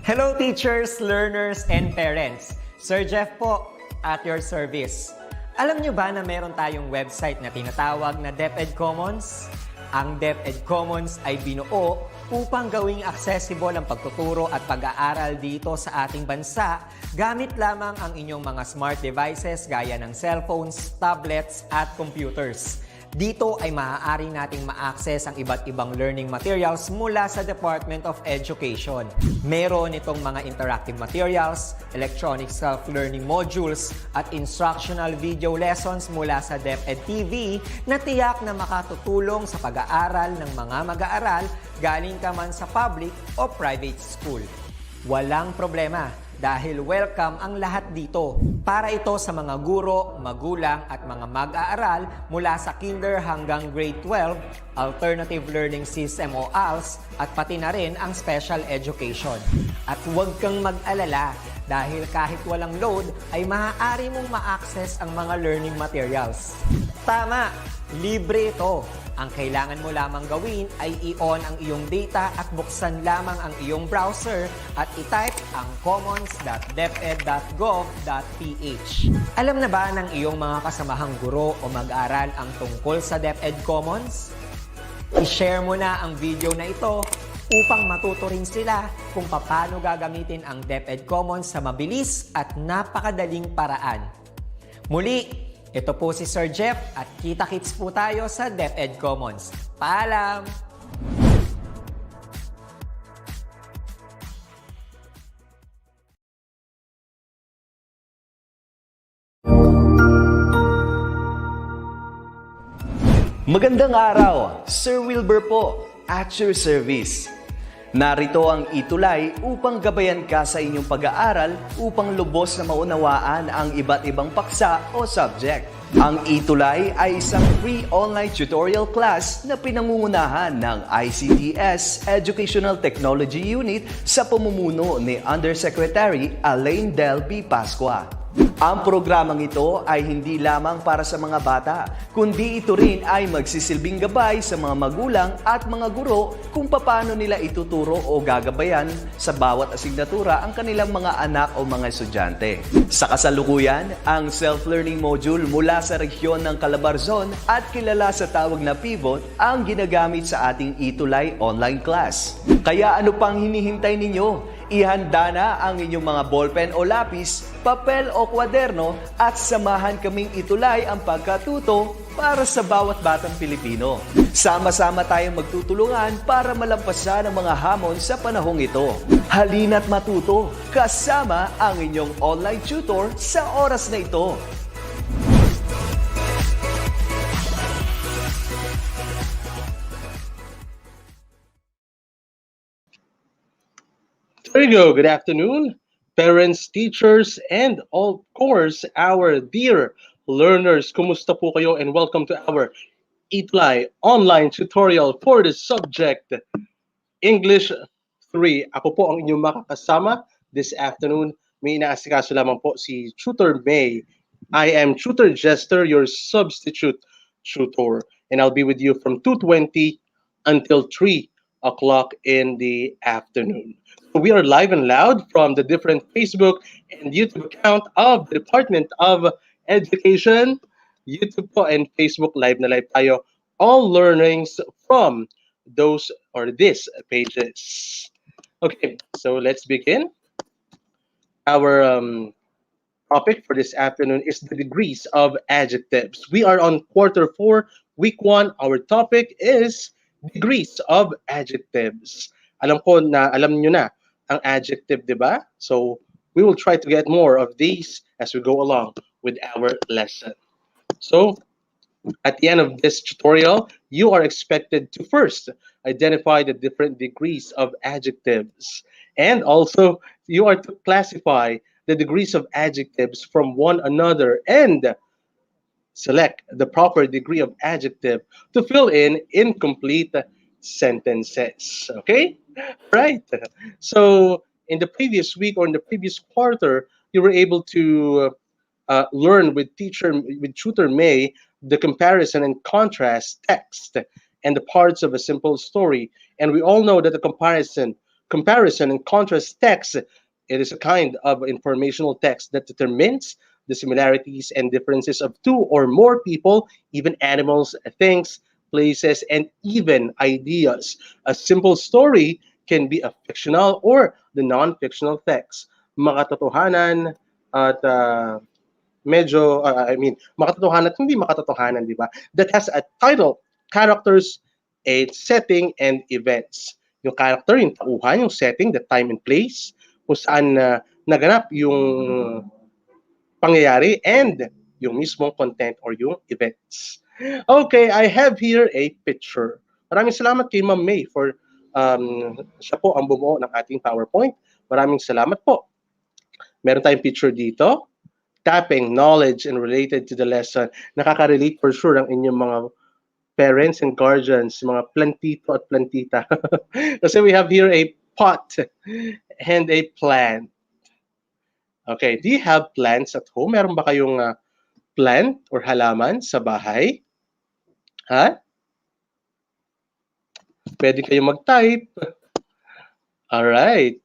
Hello teachers, learners, and parents. Sir Jeff po, at your service. Alam nyo ba na meron tayong website na tinatawag na DepEd Commons? Ang DepEd Commons ay binuo upang gawing accessible ang pagtuturo at pag-aaral dito sa ating bansa gamit lamang ang inyong mga smart devices gaya ng cellphones, tablets, at computers. Dito ay maaari nating ma-access ang iba't ibang learning materials mula sa Department of Education. Meron itong mga interactive materials, electronic self-learning modules, at instructional video lessons mula sa DepEd TV na tiyak na makatutulong sa pag-aaral ng mga mag-aaral galing ka man sa public o private school. Walang problema dahil welcome ang lahat dito. Para ito sa mga guro, magulang at mga mag-aaral mula sa kinder hanggang grade 12, alternative learning system o ALS, at pati na rin ang special education. At huwag kang mag-alala dahil kahit walang load ay maaari mong ma-access ang mga learning materials. Tama! Libre ito. Ang kailangan mo lamang gawin ay i-on ang iyong data at buksan lamang ang iyong browser at i-type ang commons.deped.gov.ph. Alam na ba ng iyong mga kasamahang guro o mag-aral ang tungkol sa DepEd Commons? I-share mo na ang video na ito upang matuto rin sila kung paano gagamitin ang DepEd Commons sa mabilis at napakadaling paraan. Muli, ito po si Sir Jeff at kita-kits po tayo sa DepEd Commons. Paalam! Magandang araw! Sir Wilbur po, at your service. Narito ang ETUlay upang gabayan ka sa inyong pag-aaral upang lubos na maunawaan ang iba't ibang paksa o subject. Ang ETUlay ay isang free online tutorial class na pinangungunahan ng DepEd Educational Technology Unit sa pamumuno ni Undersecretary Elaine Del B. Pascua. Ang programang ito ay hindi lamang para sa mga bata, kundi ito rin ay magsisilbing gabay sa mga magulang at mga guro kung paano nila ituturo o gagabayan sa bawat asignatura ang kanilang mga anak o mga estudyante. Sa kasalukuyan, ang self-learning module mula sa rehiyon ng Calabarzon at kilala sa tawag na Pivot ang ginagamit sa ating ETUlay online class. Kaya ano pang hinihintay ninyo? Ihanda na ang inyong mga ballpen o lapis, papel o kwaderno at samahan kaming itulay ang pagkatuto para sa bawat batang Pilipino. Sama-sama tayong magtutulungan para malampasan ang mga hamon sa panahong ito. Halina't matuto kasama ang inyong online tutor sa oras na ito. There you go. Good afternoon, parents, teachers, and of course, our dear learners. Kumusta po kayo and welcome to our ETUlay online tutorial for the subject English 3. Ako po ang inyong makakasama this afternoon. May inaasikaso lamang po si Tutor May. I am Tutor Jester, your substitute tutor. And I'll be with you from 2:20 until 3 o'clock in the afternoon. We are live and loud from the different Facebook and YouTube account of the Department of Education. YouTube po and Facebook live na live tayo. All learnings from those or these pages. Okay, so let's begin. Our topic for this afternoon is the degrees of adjectives. We are on quarter 4, week 1. Our topic is degrees of adjectives. Alam ko na alam niyo na ang adjective, di ba? So we will try to get more of these as we go along with our lesson. So at the end of this tutorial, you are expected to first identify the different degrees of adjectives. And also, you are to classify the degrees of adjectives from one another and select the proper degree of adjective to fill in incomplete sentences. Okay? Right. So in the previous week or in the previous quarter, you were able to learn with Tutor May the comparison and contrast text and the parts of a simple story. And we all know that the comparison comparison and contrast text. It is a kind of informational text that determines the similarities and differences of two or more people, even animals, things, places, and even ideas. A simple story can be a fictional or the non-fictional text. Makatotohanan at makatotohanan at hindi makatotohanan, di ba? That has a title, characters, a setting, and events. Yung character, yung tauhan, yung setting, the time and place, kung saan naganap yung pangyayari, and yung mismong content or yung events. Okay, I have here a picture. Maraming salamat kay Ma'am May for siya po ang bumuo ng ating PowerPoint. Maraming salamat po. Meron tayong picture dito. Tapping, knowledge, and related to the lesson. Nakaka-relate for sure ang inyong mga parents and guardians, mga plantito at plantita. Kasi we have here a pot and a plant. Okay, do you have plants at home? Meron ba kayong plant or halaman sa bahay? Ha? Pwede kayong mag-type. Alright.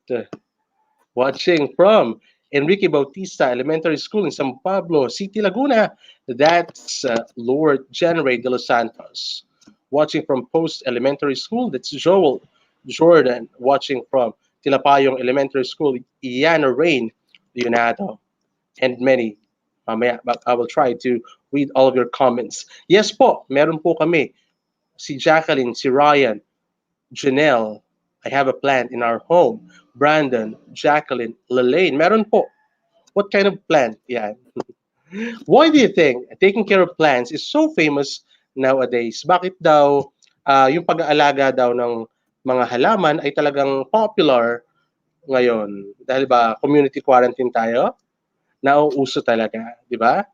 Watching from Enrique Bautista Elementary School in San Pablo City, Laguna. That's Lord Generate de los Santos. Watching from Post Elementary School, that's Joel Jordan. Watching from Tilapayong Elementary School, Iana Rain Leonardo, and many. But I will try to read all of your comments. Yes po, meron po kami. Si Jacqueline, si Ryan, Janelle, I have a plant in our home. Brandon, Jacqueline, Lelaine, meron po. What kind of plant? Yeah. Why do you think taking care of plants is so famous nowadays? Bakit daw yung pag-aalaga daw ng mga halaman ay talagang popular ngayon? Dahil ba community quarantine tayo? Nauuso talaga, di ba?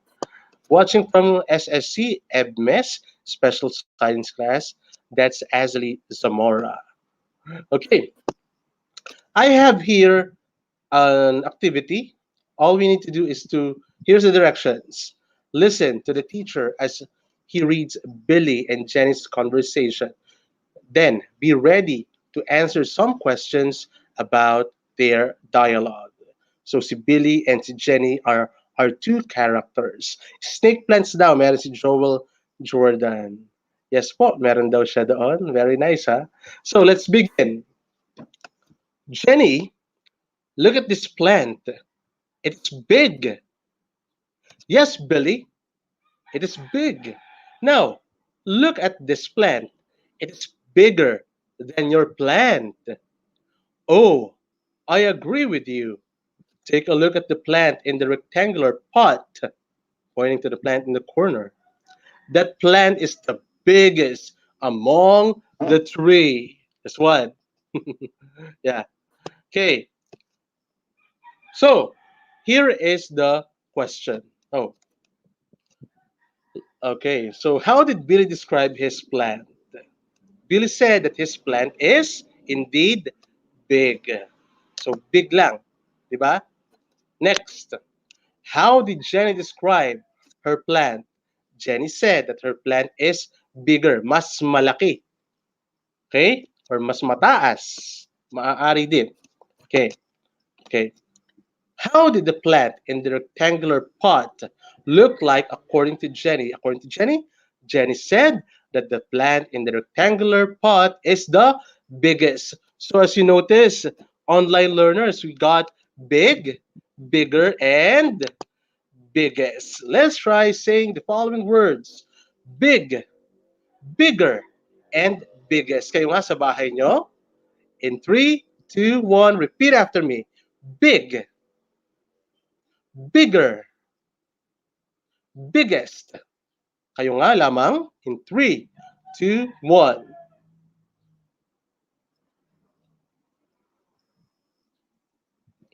Watching from SSC EBMES Special Science Class, that's Azali Zamora. Okay, I have here an activity. All we need to do is here's the directions. Listen to the teacher as he reads Billy and Jenny's conversation. Then be ready to answer some questions about their dialogue. So si Billy and si Jenny are our two characters. Snake plants daw, meron si Joel Jordan. Yes po, meron daw siya doon. Very nice, ha? So let's begin. Jenny, look at this plant. It's big. Yes, Billy, it is big. Now, look at this plant. It is bigger than your plant. Oh, I agree with you. Take a look at the plant in the rectangular pot, pointing to the plant in the corner. That plant is the biggest among the three. That's what. Yeah. Okay. So, here is the question. Oh, okay. So, how did Billy describe his plant? Billy said that his plant is indeed big. So, big lang. Diba? Next. How did Jenny describe her plant? Jenny said that her plant is bigger, mas malaki. Okay? Or mas mataas. Maaari din. Okay. Okay. How did the plant in the rectangular pot look like according to Jenny? According to Jenny, Jenny said that the plant in the rectangular pot is the biggest. So as you notice, online learners, we got big, bigger, and biggest. Let's try saying the following words. Big, bigger, and biggest. Kayo nga sa bahay nyo. In 3, 2, 1, repeat after me. Big, bigger, biggest. Kayo nga lamang. In 3, 2, 1.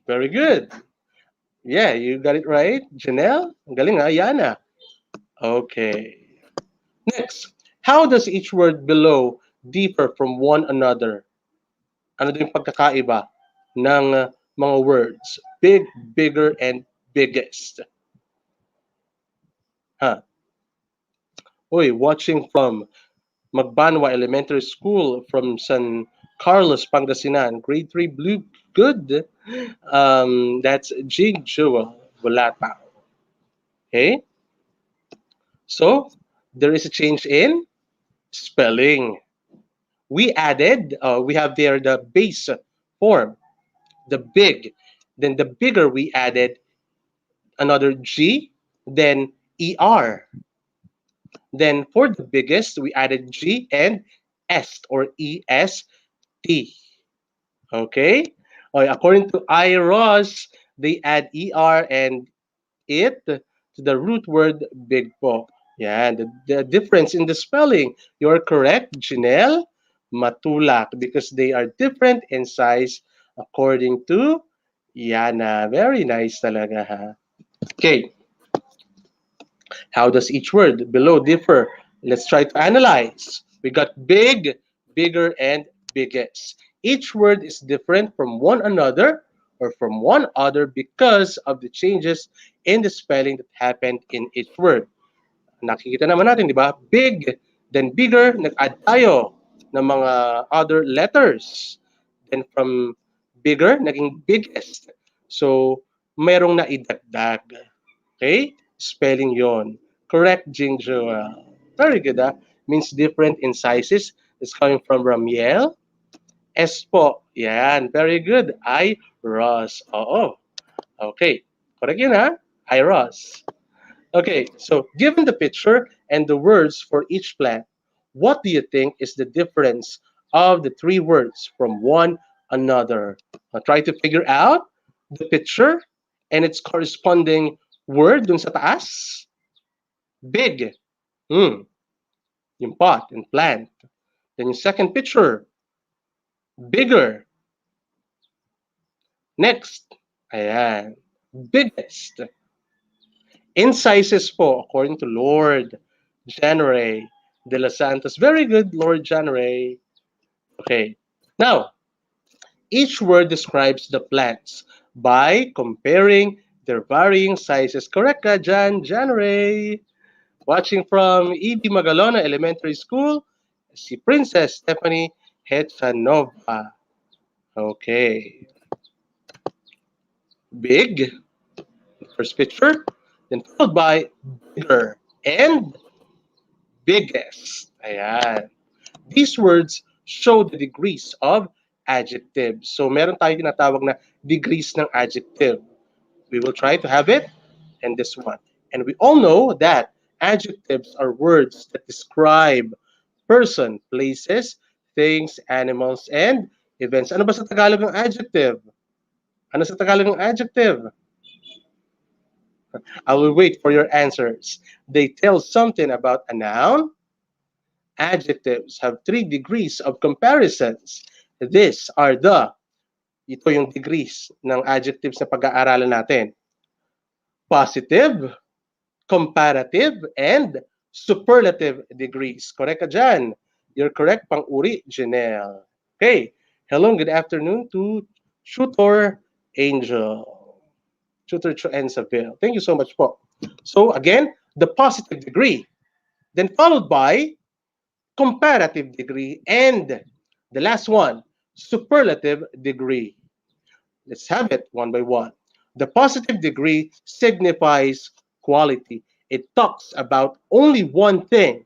Very good. Yeah, you got it right. Janelle? Ang galing ha. Yana. Okay. Next. How does each word below differ from one another? Ano din yung pagkakaiba ng mga words? Big, bigger, and biggest. Huh? Uy, watching from Magbanwa Elementary School from San Carlos Pangasinan, grade 3 blue, good. That's Jig Jewel, Bulata. Okay, so there is a change in spelling. We have there the base form, the big. Then the bigger we added another G, then ER. Then for the biggest, we added G and S or EST. Okay? Okay, according to IROS, they add ER and it to the root word big po. Yeah, the difference in the spelling. You're correct, Janelle. Matulak, because they are different in size according to Yana. Very nice talaga ha. Okay, how does each word below differ? Let's try to analyze. We got big, bigger, and biggest. Each word is different from one another or from one other because of the changes in the spelling that happened in each word. Nakikita naman natin, di ba? Big, then bigger, nag-add tayo ng mga other letters. Then from bigger, naging biggest. So, merong naidagdag. Okay? Spelling yon. Correct, Jingjo. Very good, ah. Means different in sizes. It's coming from Ramiel. S po. Yan. Very good. I, Ross. Oo. Okay. Correct yun, ha? I, Ross. Okay, so given the picture and the words for each plant, what do you think is the difference of the three words from one another? Try to figure out the picture and its corresponding word dun sa taas. Big. Yung pot and plant. Then yung second picture. Bigger. Next. Ayan. Biggest. In sizes po, according to Lord January de los Santos. Very good, Lord January. Okay. Now, each word describes the plants by comparing their varying sizes. Correct ka, January? Watching from E.B. Magalona Elementary School, si Princess Stephanie Hechanova. Okay. Big, first picture, then followed by bigger and biggest. Ayan. These words show the degrees of adjectives. So meron tayo tinatawag na degrees ng adjective. We will try to have it in this one. And we all know that adjectives are words that describe person, places, things, animals, and events. Ano ba sa Tagalog ng adjective? Ano sa Tagalog ng adjective? I will wait for your answers. They tell something about a noun. Adjectives have 3 degrees of comparisons. These are ito yung degrees ng adjectives na pag-aaralan natin. Positive, comparative, and superlative degrees. Correct ka dyan? You're correct, pang-uri, Janelle. Okay. Hello and good afternoon to Tutor Angel. Tutor Choensaville. Thank you so much po. So again, the positive degree. Then followed by comparative degree, and the last one, superlative degree. Let's have it one by one. The positive degree signifies quality. It talks about only one thing,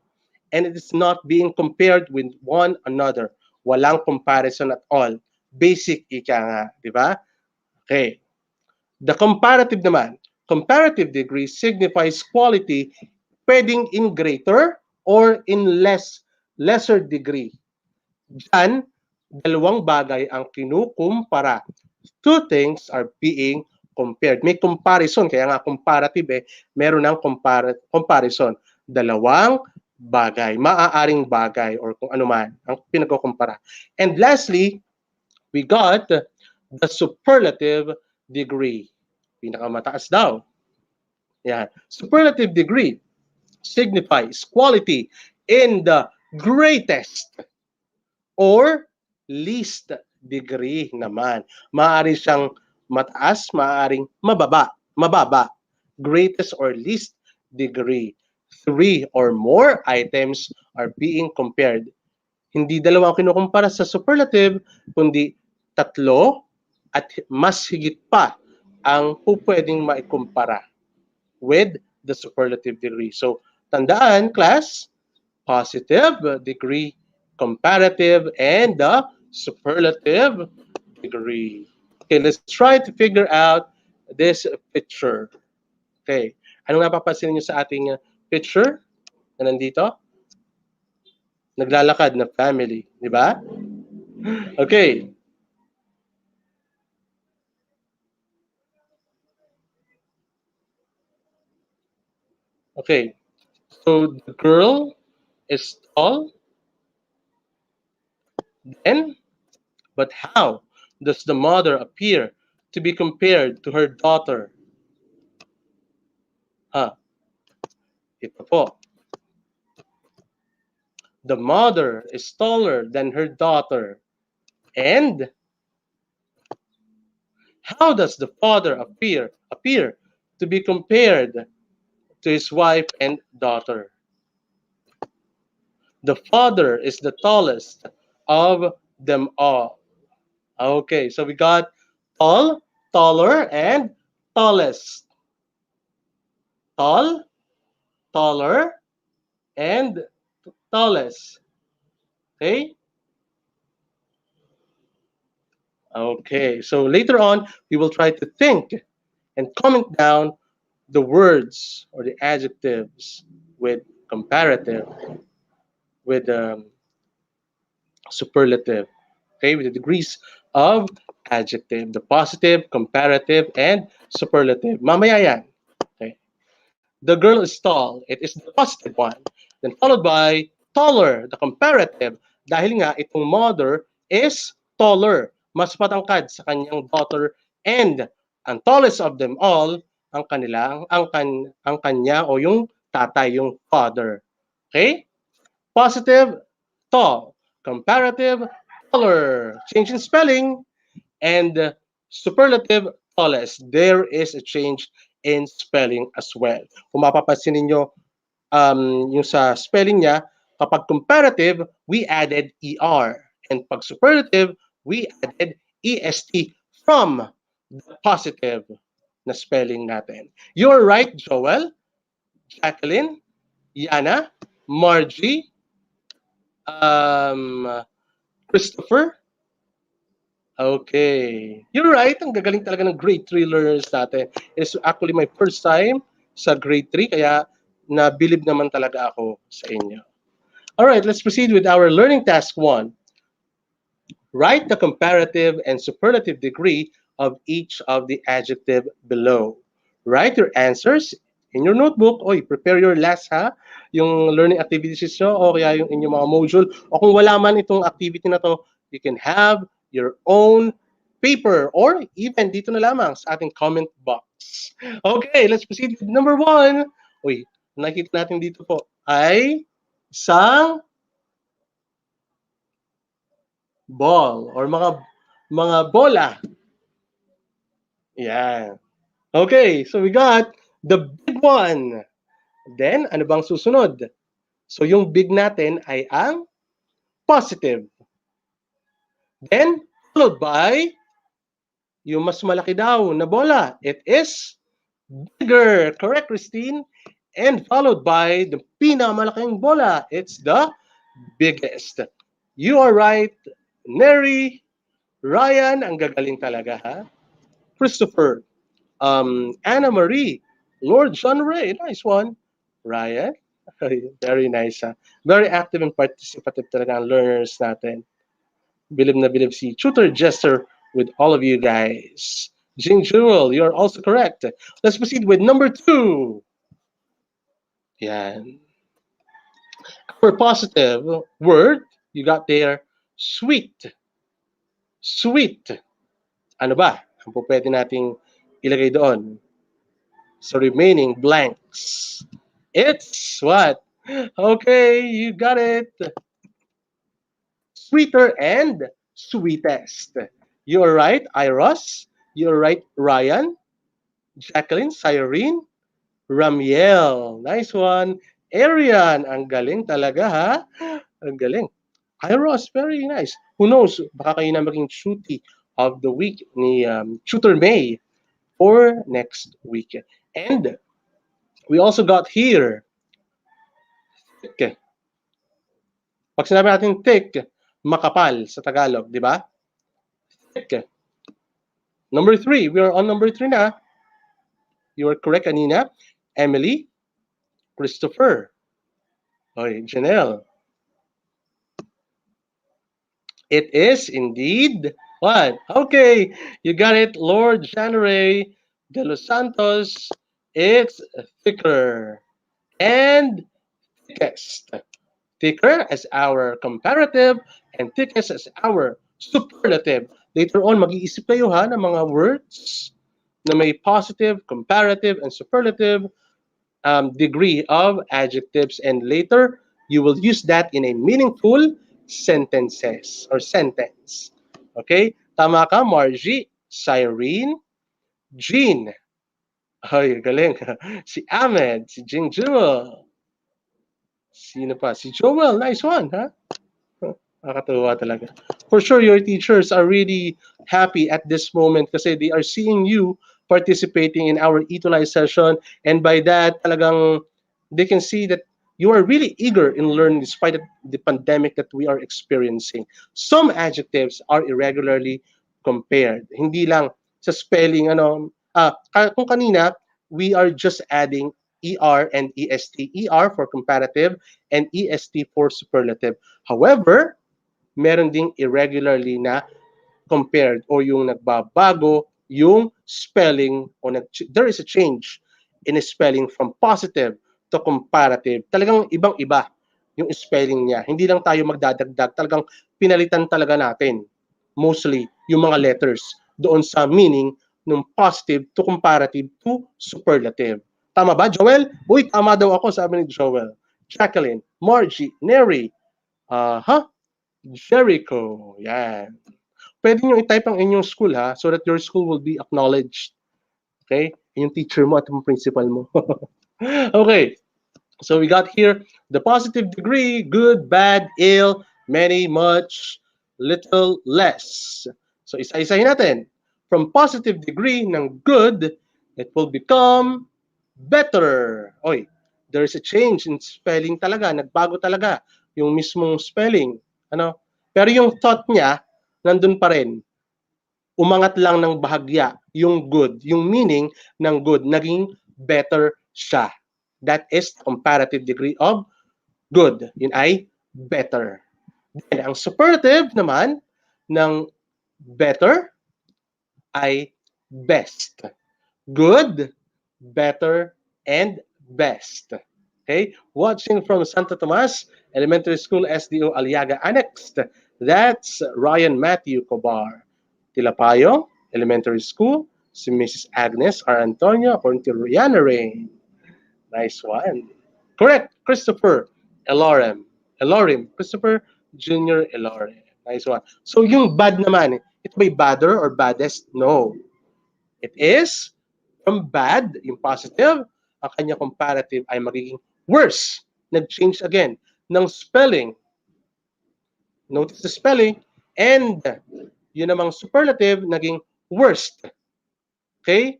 and it is not being compared with one another. Walang comparison at all. Basic ika nga, di ba? Okay. The comparative naman, comparative degree signifies quality pwedeng in greater or in lesser degree. Diyan, dalawang bagay ang kinukumpara. Two things are being compared. May comparison, kaya nga comparative meron ng comparison. Dalawang bagay, maaaring bagay or kung ano man ang pinagkukumpara. And lastly, we got the superlative degree. Pinakamataas daw. Yan. Superlative degree signifies quality in the greatest or least degree naman. Maaari siyang mataas, maaaring mababa. Greatest or least degree. 3 or more items are being compared. Hindi dalawa ang kinukumpara sa superlative, kundi tatlo at mas higit pa ang pwedeng maikumpara with the superlative degree. So, tandaan, class, positive degree, comparative, and the superlative degree. Okay, let's try to figure out this picture. Okay, ano nga papansin niyo sa ating picture na nandito? Naglalakad na family, di ba? Okay. Okay. So the girl is tall, then, but how does the mother appear to be compared to her daughter? Huh? Ito po. The mother is taller than her daughter. And how does the father appear to be compared to his wife and daughter? The father is the tallest of them all. Okay, so we got tall, taller, and tallest. Tall, taller, and tallest. Okay? Okay, so later on, we will try to think and comment down the words or the adjectives with comparative, with superlative, okay, with the degrees of adjective, the positive, comparative, and superlative. Mamaya yan. Okay. The girl is tall. It is the positive one. Then followed by taller, the comparative. Dahil nga itong mother is taller. Mas matangkad sa kanyang daughter, and ang tallest of them all, ang kanilang, ang kanya o yung tatay, yung father. Okay? Positive, tall. Comparative, taller. Change in spelling. And superlative, tallest. There is a change in spelling as well. Kung mapapansin ninyo, yung sa spelling niya, kapag comparative, we added ER. And pag superlative, we added EST from the positive na spelling natin. You're right, Joel, Jacqueline, Yana, Margie, Christopher. Okay. You're right. Ang gagaling talaga ng grade 3 learners natin. It's actually my first time sa grade 3, kaya nabilib naman talaga ako sa inyo. Alright, let's proceed with our learning task 1. Write the comparative and superlative degree of each of the adjective below. Write your answers in your notebook. Oy, prepare your last ha, yung learning activities nyo o kaya yung inyong mga module. O kung wala man itong activity na to, you can have your own paper or even dito na lamang sa ating comment box. Okay, let's proceed with number 1. Uy, nakikita natin dito po ay isang ball or mga bola. Yan. Okay, so we got the big one. Then, ano bang susunod? So, yung big natin ay ang positive. Then, followed by yung mas malaki daw na bola. It is bigger. Correct, Christine? And followed by the pinakamalaking bola. It's the biggest. You are right, Neri, Ryan, ang gagaling talaga, ha? Christopher, Anna Marie, Lord John Ray, nice one. Ryan, very nice, ha? Very active and participative talaga ang learners natin. Bilib na bilib si Tutor Jester with all of you guys. Jing Jewel, you're also correct. Let's proceed with number 2. Yan. For positive word, you got there, sweet. Sweet. Ano ba ang pwede nating ilagay doon sa remaining blanks? It's what? Okay, you got it. Sweeter and sweetest. You're right, Iros. You're right, Ryan. Jacqueline, Cyrene, Ramiel. Nice one. Arian, ang galing talaga ha. Ang galing. Hi, Ross. Very nice. Who knows? Baka kayo na maging tuty of the week ni Tutor May for next week. And we also got here, thick. Pag sinabi natin thick, makapal sa Tagalog, di ba? Thick. Number 3. We are on number 3 na. You are correct kanina. Emily, Christopher, oy, Janelle. It is indeed what? Okay, you got it, Lord January de los Santos. It's thicker and thickest. Thicker as our comparative and thickest as our superlative. Later on, mag-iisip kayo ha ng mga words na may positive, comparative, and superlative degree of adjectives, and later you will use that in a meaningful sentences or sentence. Okay? Tama ka, Margie, Cyrene, Jean. Ay, galing. Si Ahmed, si Jingjul. Sino pa? Si Joel. Nice one, ha? Nakakatuwa talaga. For sure, your teachers are really happy at this moment kasi they are seeing you participating in our ETUlay session, and by that, talagang they can see that you are really eager in learning despite the pandemic that we are experiencing. Some adjectives are irregularly compared. Hindi lang sa spelling, kung kanina, we are just adding ER and EST. ER for comparative and EST for superlative. However, meron ding irregularly na compared o yung nagbabago yung spelling o there is a change in spelling from positive to comparative. Talagang ibang-iba yung spelling niya. Hindi lang tayo magdadagdag. Talagang pinalitan talaga natin mostly yung mga letters doon sa meaning ng positive to comparative to superlative. Tama ba, Joel? Uy, tama daw ako, sabi ni Joel. Jacqueline, Margie, Neri, Jericho. Yan. Pwede nyo i-type ang inyong school ha, so that your school will be acknowledged. Okay? Yung teacher mo at yung principal mo. Okay. So we got here the positive degree, good, bad, ill, many, much, little, less. So isa-isahin natin. From positive degree ng good, it will become better. Oy, there's a change in spelling talaga. Nagbago talaga yung mismong spelling. Ano? Pero yung thought niya, nandun pa rin. Umangat lang ng bahagya yung good. Yung meaning ng good, naging better siya. That is comparative degree of good. Yun ay better. Then, ang superlative naman ng better ay best. Good, better, and best. Okay? Watching from Santo Tomas Elementary School, SDO Aliaga Annex. That's Ryan Matthew Cobar. Tilapayo Elementary School, si Mrs. Agnes R. Antonio, according to Rihanna Rain. Nice one. Correct. Christopher Elorim. Christopher Jr. Elorim. Nice one. So yung bad naman, ito ba'y badder or baddest? No. It is from bad, yung positive, ang kanya comparative ay magiging worse. Nag-change again ng spelling. Notice the spelling. And yun namang superlative, naging worst. Okay?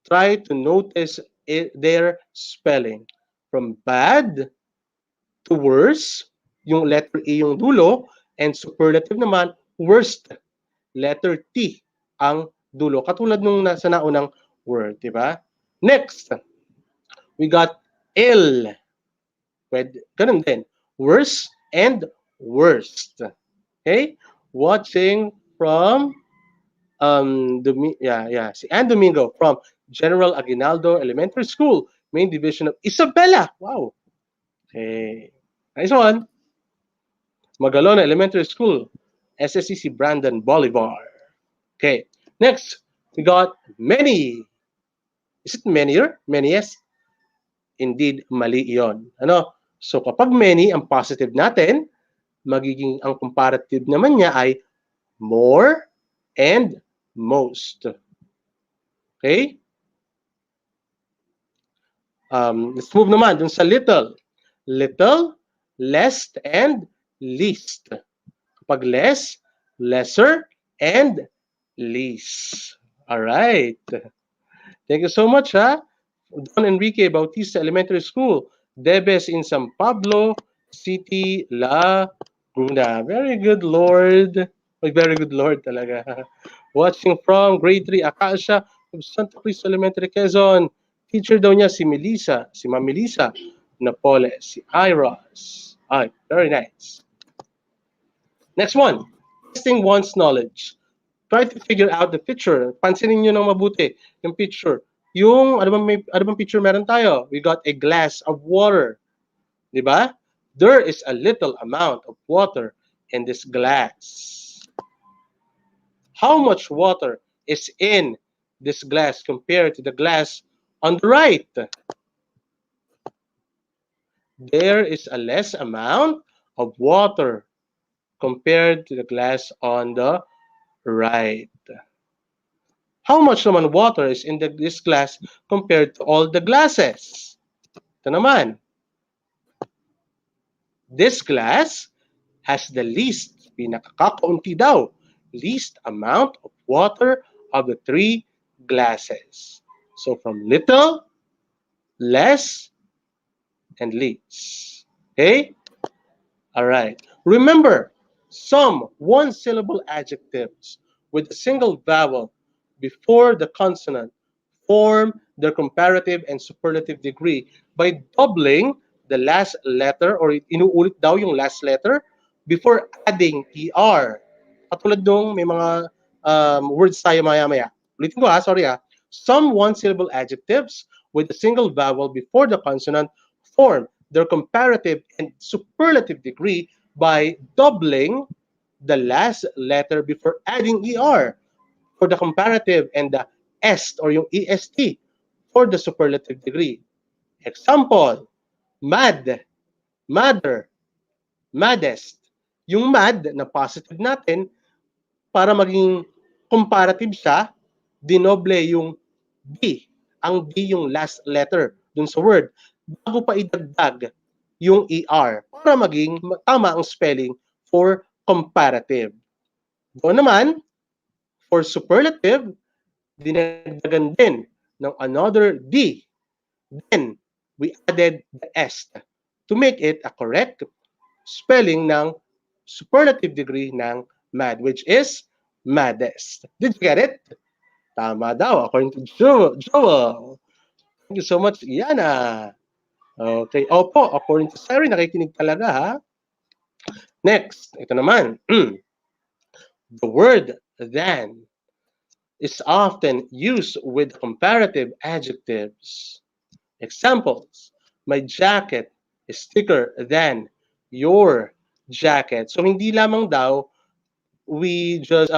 Try to notice their spelling. From bad to worse, yung letter E yung dulo, and superlative naman, worst. Letter T ang dulo. Katulad nung nasa naunang word, di ba? Next, we got ill. Pwede, ganun din. Worse and worst. Okay? Watching from si Ann Domingo from General Aguinaldo Elementary School, Main Division of Isabela. Wow. Okay. Nice one. Magalona Elementary School, SSCC Brandon Bolivar. Okay. Next, we got many. Is it manier? Maniest? Indeed, mali yon. Ano? So kapag many, ang positive natin, magiging ang comparative naman niya ay more and most. Okay? Let's move naman dun sa little. Little, less, and least. Kapag less, lesser, and least. Alright. Thank you so much, ha? Don Enrique Bautista Elementary School, Debes in San Pablo City, Laguna. Very good, Lord. Very good, Lord talaga. Watching from grade 3, Acacia of Santa Cruz Elementary, Quezon. Teacher daw niya si Melissa, si Ma'am Melissa Napoles, si Iros. Ay, very nice. Next one, testing one's knowledge. Try to figure out the picture. Pansinin nyo ng mabuti yung picture. Yung, ano bang picture meron tayo? We got a glass of water. Di ba? There is a little amount of water in this glass. How much water is in this glass compared to the glass on the right? There is a less amount of water compared to the glass on the right. How much naman water is in this glass compared to all the glasses? Ito naman. This glass has the least, pinakakaunti daw, least amount of water of the 3 glasses. So from little, less, and least. Okay? All right. Remember, some one-syllable adjectives with a single vowel before the consonant form their comparative and superlative degree by doubling the last letter or inuulit daw yung last letter before adding ER. Katulad nung may mga words tayo maya-maya. Ulitin ko sorry Some one-syllable adjectives with a single vowel before the consonant form their comparative and superlative degree by doubling the last letter before adding ER for the comparative and the est or yung EST for the superlative degree. Example, mad, madder, maddest. Yung mad na positive natin, para maging comparative siya, dinoble yung D. Ang D yung last letter dun sa word. Bago pa idagdag yung ER para maging tama ang spelling for comparative. Doon naman, for superlative, dinagdagan din ng another D. Then, we added the est to make it a correct spelling ng superlative degree ng mad, which is maddest. Did you get it? Tama daw, according to Joel. Thank you so much, Iana. Okay, opo, according to Sari, nakikinig talaga ha. Next, ito naman. The word than is often used with comparative adjectives. Examples, my jacket is thicker than your jacket. So hindi lamang daw we just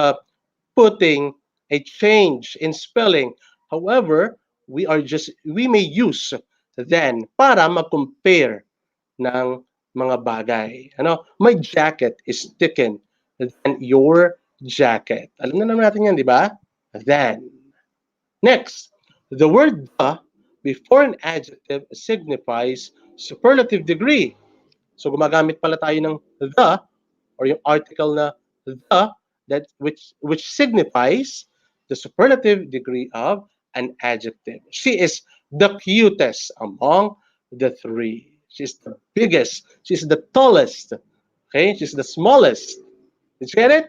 putting a change in spelling. However, we may use than para mag-compare ng mga bagay. My jacket is thicker than your jacket. Alam na naman natin yan, di ba? Than. Next, the word the before an adjective signifies superlative degree. So gumagamit pala tayo ng the or yung article na the that which signifies the superlative degree of an adjective. She is the cutest among the 3. She's the biggest. She's the tallest. Okay? She's the smallest. Did you get it?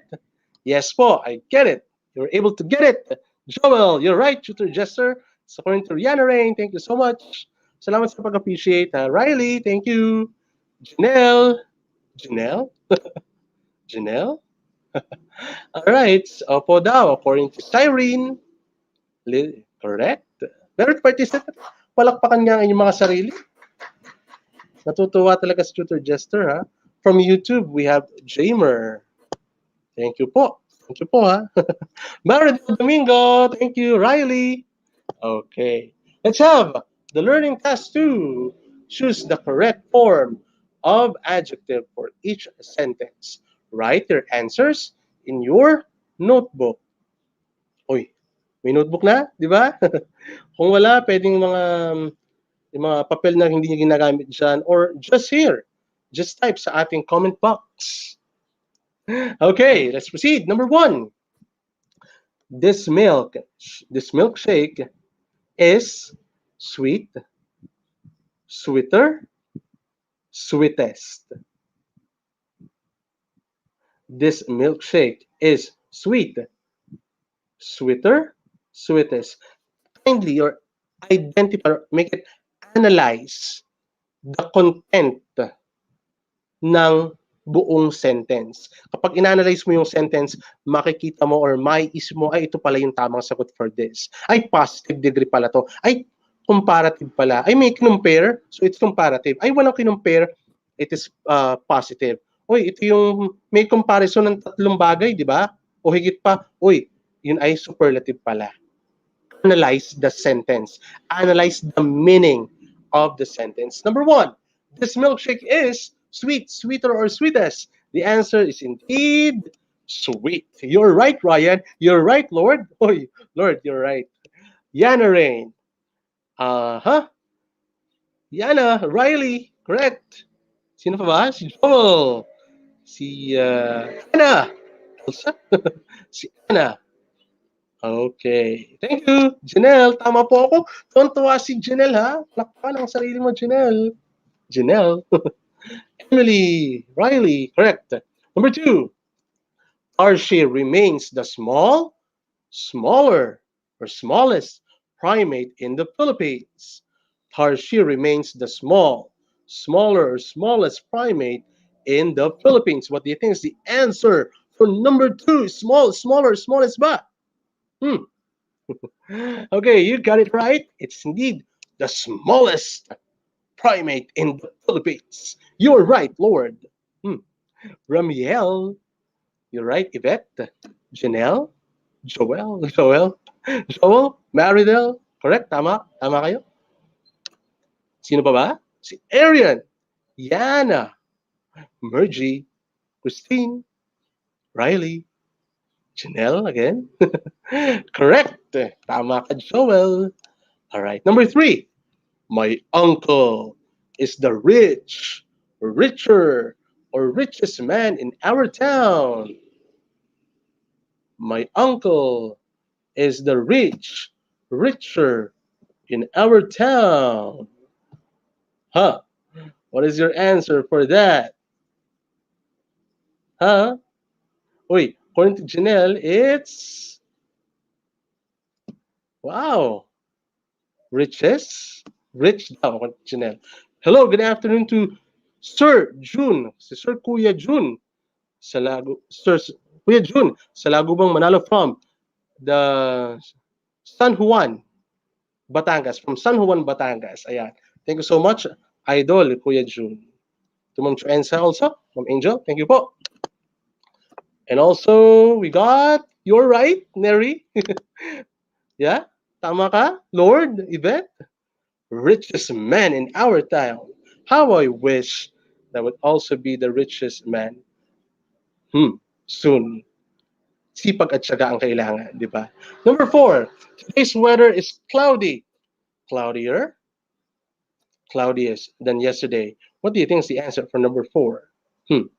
Yes po, I get it. You're able to get it. Joel, you're right, Tutor Jester. So, according to Rihanna Rain, thank you so much. Salamat sa pag-appreciate. Riley, thank you. Janelle. Janelle? All right. Opo daw, according to Cyrene. Correct. Very participant. Palakpakan nga ang inyong mga sarili. Natutuwa talaga si Tutor Jester, ha? From YouTube, we have Jamer. Thank you po. Thank you po, ha? Maridel Domingo. Thank you, Riley. Okay. Let's have the learning task 2. Choose the correct form of adjective for each sentence. Write your answers in your notebook. Uy, may notebook na, di ba? Kung wala, pwedeng yung mga papel na hindi niyo ginagamit dyan or just here. Just type sa ating comment box. Okay, let's proceed. Number 1. This milkshake is sweet, sweeter, sweetest. This milkshake is sweet, sweeter, sweetest. Kindly or identify or make it analyze the content ng buong sentence. Kapag inanalyze mo yung sentence, makikita mo or maiisip mo, ay ito pala yung tamang sagot for this. Ay, positive degree pala to. Ay, comparative pala. Ay, may kinumpare, so it's comparative. Ay, walang kinumpare, it is positive. Uy, ito yung may comparison ng tatlong bagay, di ba? O higit pa, uy, yun ay superlative pala. Analyze the sentence. Analyze the meaning of the sentence. Number 1, this milkshake is sweet, sweeter, or sweetest. The answer is indeed sweet. You're right, Ryan. You're right, Lord. Oy, Lord, you're right. Yana Rain. Yana, Riley, correct. Sino pa ba? Si Joel. Si Anna. Elsa? Si Anna. Okay. Thank you, Janelle. Tama po ako. Tuwan-tuwa si Janelle, ha? Lakpan ang sarili mo, Janelle. Janelle. Emily. Riley. Correct. Number 2. Archie remains the smaller, or smallest primate in the Philippines. Tarshi remains the smaller, or smallest primate in the Philippines. What do you think is the answer for number 2? Smaller, smallest ba? Okay, you got it right. It's indeed the smallest primate in the Philippines. You're right, Lord. Ramiel. You're right, Yvette. Janelle. Joel. Maridel. Correct? Tama? Tama kayo? Sino pa ba? Si Arian. Yana. Mergy. Christine. Riley. Janelle again. Correct. Tama ka, Joel. All right. Number 3. My uncle is the richer, or richest man in our town. My uncle is the richer in our town. Huh? What is your answer for that? Huh? Wait, according to Janelle, it's... Wow. Riches? Rich daw, according to Janelle. Hello, good afternoon to Sir June. Si Sir Kuya June. Kuya June, sa Lagubang, Manalo from the San Juan, Batangas. From San Juan, Batangas. Ayan. Thank you so much, Idol, Kuya June. To Ma'am Chuenza also, Ma'am Angel, thank you po. And also, we got, you're right, Neri. Yeah, tama ka, Lord, Yvette. Richest man in our town. How I wish that would also be the richest man. Soon. Sipag at syaga ang kailangan, di ba? Number 4, today's weather is cloudy. Cloudier, cloudiest than yesterday. What do you think is the answer for number 4? You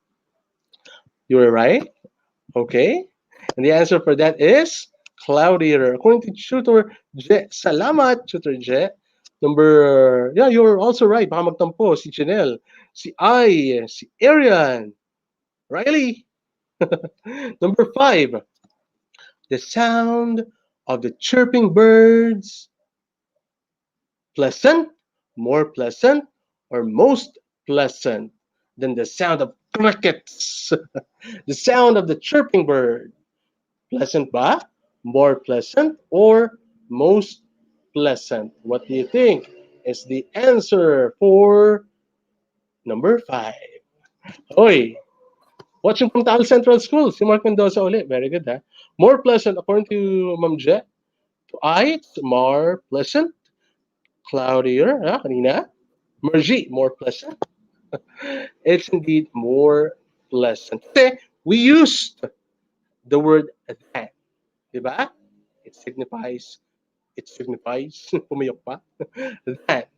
were right. Okay. And the answer for that is cloudier. According to Tutor Je. Salamat, Tutor Je. Yeah, you're also right. Baka magtampo. Si Janelle, si Ai, si Arian, Riley. Number 5. The sound of the chirping birds. Pleasant, more pleasant, or most pleasant than the sound of crickets. The sound of the chirping bird. Pleasant ba? More pleasant, or most pleasant? What do you think is the answer for number 5? Oy, watching from Taal Central School, si Mark Mendoza ulit. Very good, ha? More pleasant, according to Ma'am Je. To I, it's more pleasant. Cloudier, kanina. Mergy, more pleasant. It's indeed more pleasant. Kasi we used the word that. Diba? It signifies, pumiyok pa, that,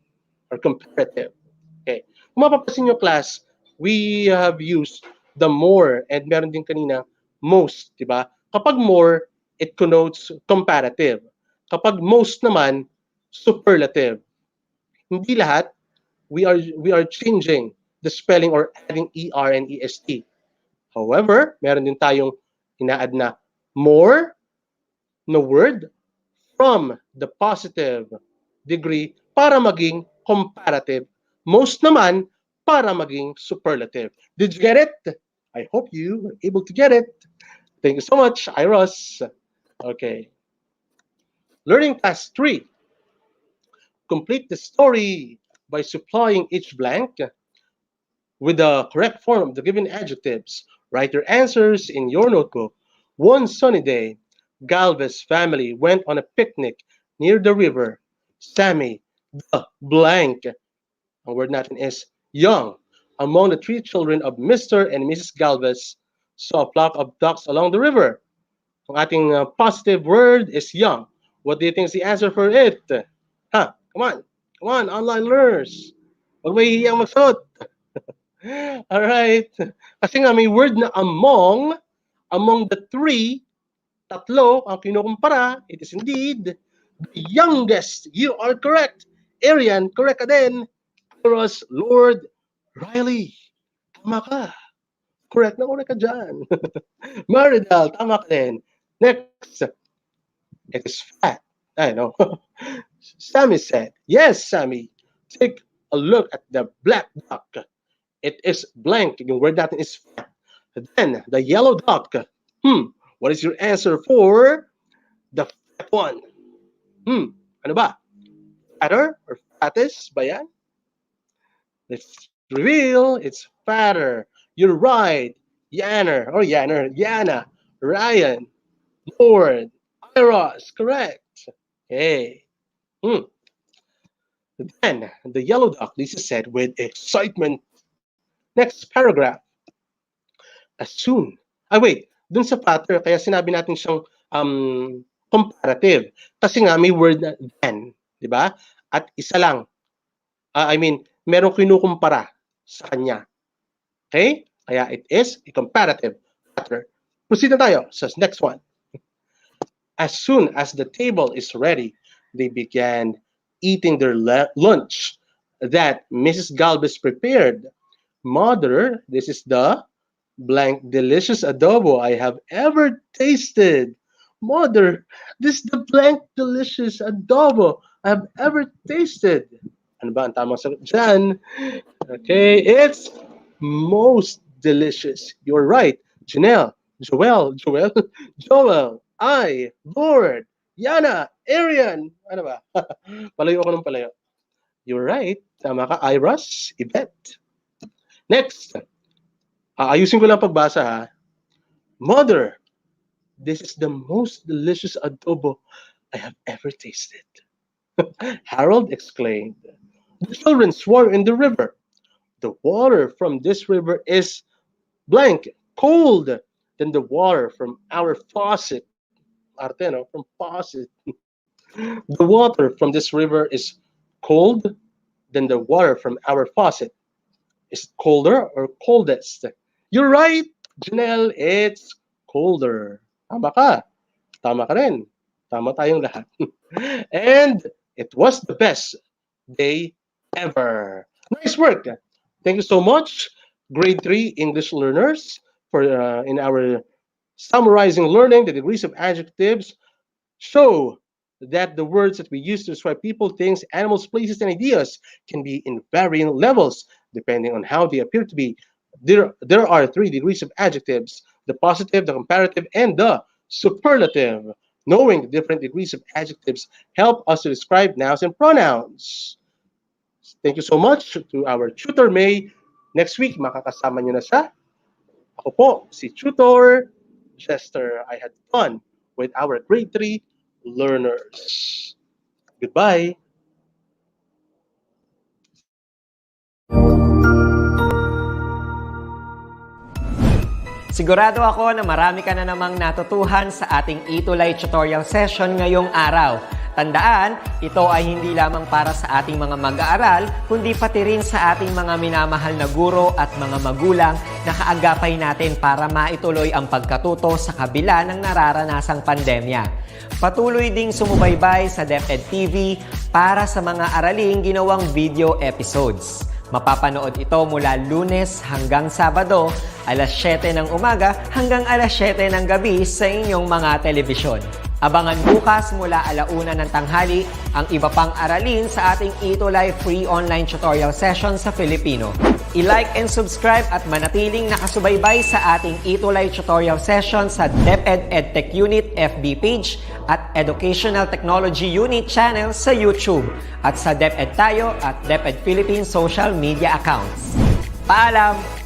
or comparative. Okay. Kung mapapasin nyo, class, we have used the more, and meron din kanina most, di ba? Kapag more, it connotes comparative. Kapag most naman, superlative. Hindi lahat, we are changing the spelling or adding ER and EST. However, meron din tayong ina-add na more na word from the positive degree para maging comparative. Most naman para maging superlative. Did you get it? I hope you were able to get it. Thank you so much, Iros. Okay. Learning task 3. Complete the story by supplying each blank with the correct form of the given adjectives. Write your answers in your notebook. One sunny day, Galvez family went on a picnic near the river. Sammy, the blank, ang word natin is young, among the 3 children of Mr. and Mrs. Galvez, saw a flock of ducks along the river. Ang ating positive word is young. What do you think is the answer for it? Ha? Come on, online learners. Huwag mahihiyang magsagot. Alright. Kasi nga may word na among the 3, tatlo ang kinukumpara. It is indeed the youngest. You are correct. Arian, correct ka din. Eros, Lord, Riley, tama ka. Correct ka dyan. Maridal, tama ka din. Next, it is fat. I know. Sammy said, yes, Sammy, take a look at the black duck. It is blank. Yung word natin is fat. Then, the yellow duck. What is your answer for the fat one? Ano ba? Fatter or fattest ba yan? Let's reveal. It's fatter. You're right. Yana, Ryan, Lord, Iros, correct. Okay. Then, the yellow duck, Lisa said with excitement. Next paragraph. As soon. Wait. Dun sa fatter, kaya sinabi natin siyang comparative. Kasi nga, may word na than. Di ba? At isa lang. Merong kinukumpara sa kanya. Okay? Kaya it is a comparative fatter. Proceed na tayo sa next one. As soon as the table is ready, they began eating their lunch that Mrs. Galvez prepared. Mother, this is the blank delicious adobo I have ever tasted. Mother, this is the blank delicious adobo I have ever tasted. Ano ba ang tamang sagot dyan? Okay, it's most delicious. You're right. Janelle, Joel, I, Lord, Yana, Arian. Ano ba? Palayo ako ng palayo. You're right. Tama ka, Iros, Yvette. Next. Ayusin ko lang pagbasa ha. Mother, this is the most delicious adobo I have ever tasted. Harold exclaimed. The children swam in the river. The water from this river is blank, cold than the water from our faucet. Arteno, from faucet. The water from this river is cold than the water from our faucet. Is it colder or coldest? You're right, Janelle. It's colder. Tama ka. Tama ka rin. Tama tayong lahat. And it was the best day ever. Nice work. Thank you so much, grade 3 English learners, for in our summarizing learning the degrees of adjectives. Show that the words that we use to describe people, things, animals, places, and ideas can be in varying levels depending on how they appear to be. There are 3 degrees of adjectives: the positive, the comparative, and the superlative. Knowing the different degrees of adjectives help us to describe nouns and pronouns. Thank you so much to our tutor May. Next week, makakasama nyo na siya. Ako po, si Tutor Chester. I had fun with our grade 3 learners. Goodbye. Sigurado ako na marami ka na namang natutuhan sa ating ETUlay tutorial session ngayong araw. Tandaan, ito ay hindi lamang para sa ating mga mag-aaral, kundi pati rin sa ating mga minamahal na guro at mga magulang na kaagapay natin para maituloy ang pagkatuto sa kabila ng nararanasang pandemya. Patuloy ding sumubaybay sa DepEd TV para sa mga araling ginawang video episodes. Mapapanood ito mula Lunes hanggang Sabado, alas 7 ng umaga hanggang alas 7 ng gabi sa inyong mga telebisyon. Abangan bukas mula 1:00 ng tanghali ang iba pang aralin sa ating ETUlay free online tutorial session sa Filipino. I-like and subscribe at manatiling nakasubaybay sa ating ETUlay tutorial session sa DepEd Edtech Unit FB page at Educational Technology Unit channel sa YouTube at sa DepEd Tayo at DepEd Philippines social media accounts. Paalam!